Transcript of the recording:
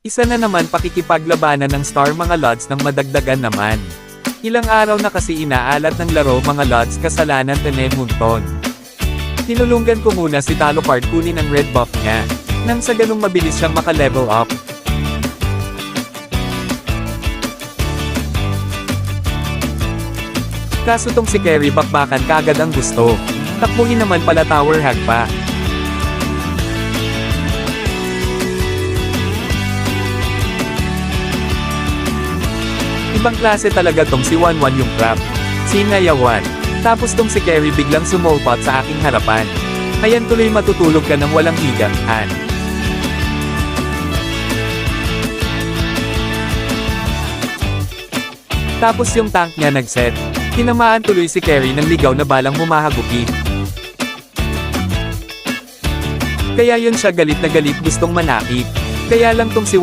Isa na naman pakikipaglabanan ng Star mga lods ng madagdagan naman. Ilang araw na kasi inaalat ng laro mga lods kasalanan Tenemunton. Tinulungan ko muna si Talopard kunin ang red buff niya, nang sa ganung mabilis siyang maka-level up. Kaso tong si Kerry bakbakan kagad ang gusto. Takbuhin naman pala tower hag pa. Ibang klase talaga tong si Wanwan yung crap. Sinayawan. Tapos tong si Kerry biglang sumulpot sa aking harapan. Ayan tuloy matutulog ka ng walang higaan. Tapos yung tank niya nag-set. Tinamaan tuloy si Kerry ng ligaw na balang humahagupi. Kaya yun siya galit na galit gustong manakit. Kaya lang tong si